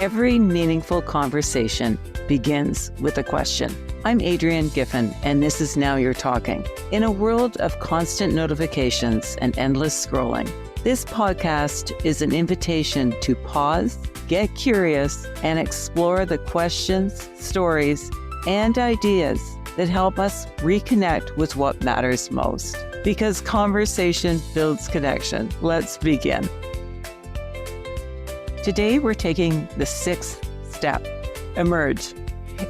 Every meaningful conversation begins with a question. I'm Adrienne Giffen, and this is Now You're Talking. In a world of constant notifications and endless scrolling, this podcast is an invitation to pause, get curious, and explore the questions, stories, and ideas that help us reconnect with what matters most. Because conversation builds connection. Let's begin. Today, we're taking the 6th step, emerge.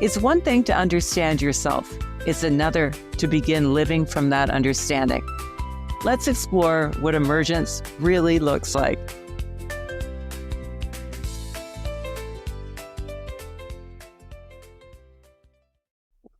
It's one thing to understand yourself. It's another to begin living from that understanding. Let's explore what emergence really looks like.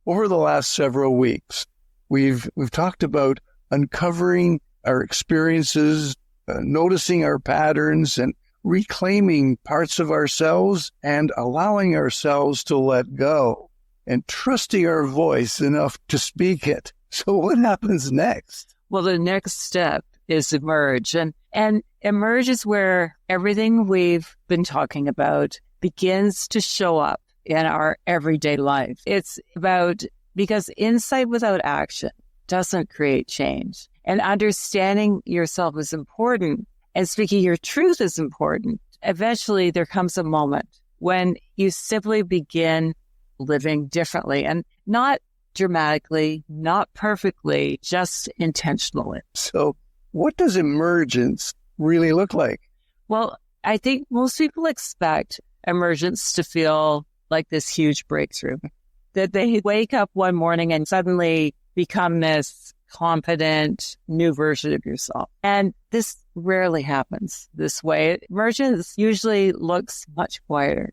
Over the last several weeks, we've talked about uncovering our experiences, noticing our patterns, and reclaiming parts of ourselves and allowing ourselves to let go and trusting our voice enough to speak it. So what happens next? Well, the next step is emerge. And emerge is where everything we've been talking about begins to show up in our everyday life. It's about, because insight without action doesn't create change. And understanding yourself is important. And speaking your truth is important. Eventually, there comes a moment when you simply begin living differently, and not dramatically, not perfectly, just intentionally. So what does emergence really look like? Well, I think most people expect emergence to feel like this huge breakthrough, that they wake up one morning and suddenly become this confident new version of yourself. And this rarely happens this way. Emergence usually looks much quieter.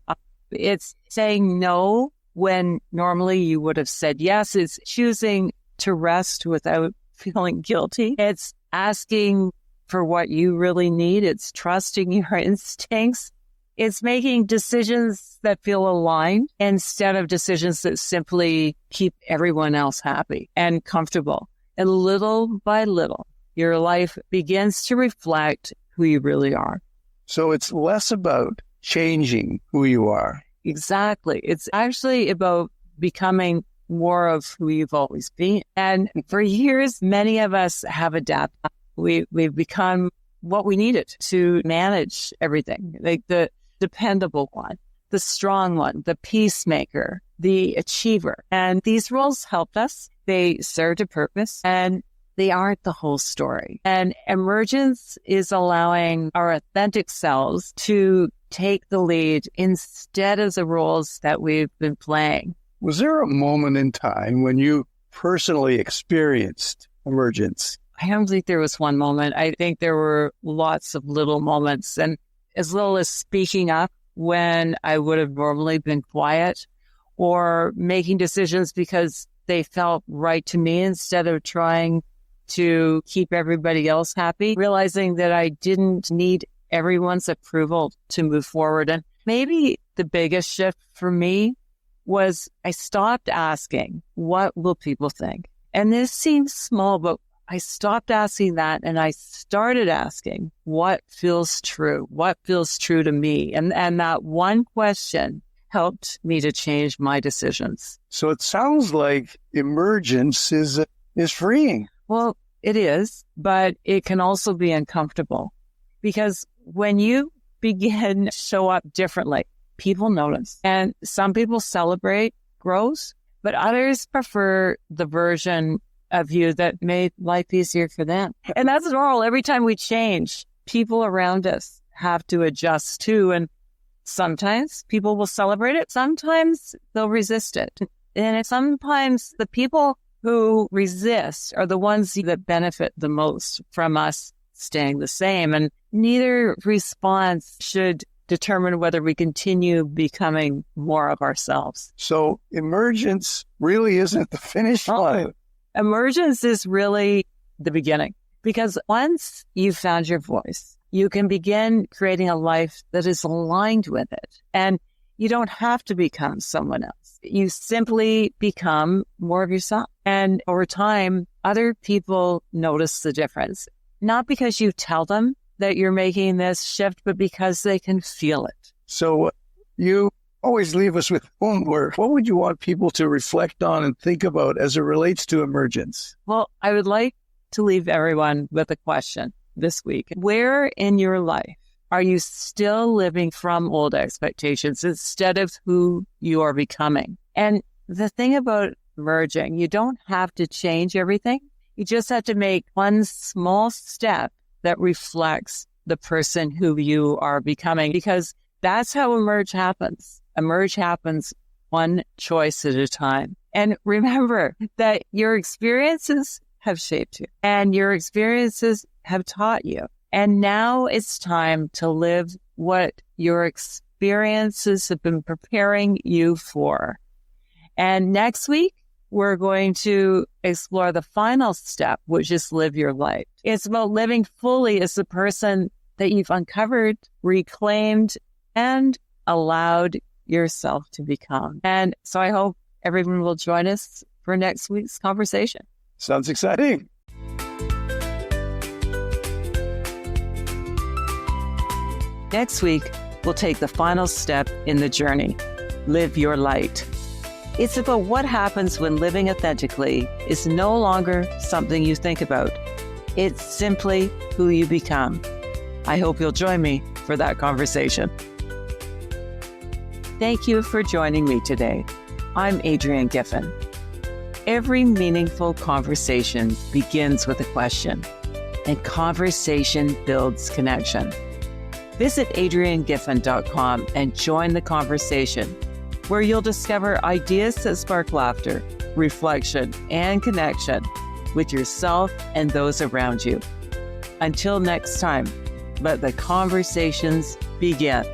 It's saying no when normally you would have said yes. It's choosing to rest without feeling guilty. It's asking for what you really need. It's trusting your instincts. It's making decisions that feel aligned instead of decisions that simply keep everyone else happy and comfortable. And little by little, your life begins to reflect who you really are. So it's less about changing who you are. Exactly. It's actually about becoming more of who you've always been. And for years, many of us have adapted. We've become what we needed to manage everything, like the dependable one, the strong one, the peacemaker, the achiever. And these roles helped us. They served a purpose, and they aren't the whole story. And emergence is allowing our authentic selves to take the lead instead of the roles that we've been playing. Was there a moment in time when you personally experienced emergence? I don't think there was one moment. I think there were lots of little moments, and as little as speaking up when I would have normally been quiet, or making decisions because they felt right to me instead of trying to keep everybody else happy, realizing that I didn't need everyone's approval to move forward. And maybe the biggest shift for me was I stopped asking, what will people think? And this seems small, but I stopped asking that and I started asking, what feels true? What feels true to me? And that one question helped me to change my decisions. So it sounds like emergence is freeing. Well, it is, but it can also be uncomfortable, because when you begin to show up differently, people notice. And some people celebrate growth, but others prefer the version of you that made life easier for them. And that's normal. Every time we change, people around us have to adjust too. And sometimes people will celebrate it. Sometimes they'll resist it. And sometimes the people who resist are the ones that benefit the most from us staying the same. And neither response should determine whether we continue becoming more of ourselves. So emergence really isn't the finish line. Emergence is really the beginning, because once you've found your voice, you can begin creating a life that is aligned with it. And you don't have to become someone else. You simply become more of yourself. And over time, other people notice the difference, not because you tell them that you're making this shift, but because they can feel it. So You always leave us with homework. What would you want people to reflect on and think about as it relates to emergence? Well, I would like to leave everyone with a question this week. Where in your life are you still living from old expectations instead of who you are becoming? And the thing about merging, you don't have to change everything. You just have to make one small step that reflects the person who you are becoming, because that's how emerge happens. Emerge happens one choice at a time. And remember that your experiences have shaped you and your experiences have taught you. And now it's time to live what your experiences have been preparing you for. And next week, we're going to explore the final step, which is live your life. It's about living fully as the person that you've uncovered, reclaimed, and allowed yourself to become. And so I hope everyone will join us for next week's conversation. Sounds exciting. Next week, we'll take the final step in the journey. Live your light. It's about what happens when living authentically is no longer something you think about. It's simply who you become. I hope you'll join me for that conversation. Thank you for joining me today. I'm Adrienne Giffen. Every meaningful conversation begins with a question, and conversation builds connection. Visit adriennegiffen.com and join the conversation, where you'll discover ideas that spark laughter, reflection, and connection with yourself and those around you. Until next time, let the conversations begin.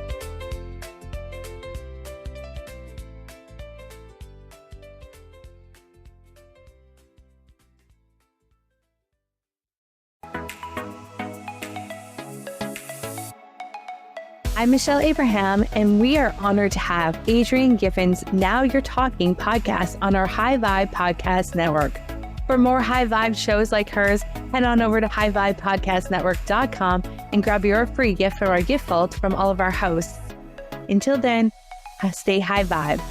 I'm Michelle Abraham, and we are honored to have Adrienne Giffen's Now You're Talking podcast on our High Vibe Podcast Network. For more high vibe shows like hers, head on over to highvibepodcastnetwork.com and grab your free gift from our gift vault from all of our hosts. Until then, stay high vibe.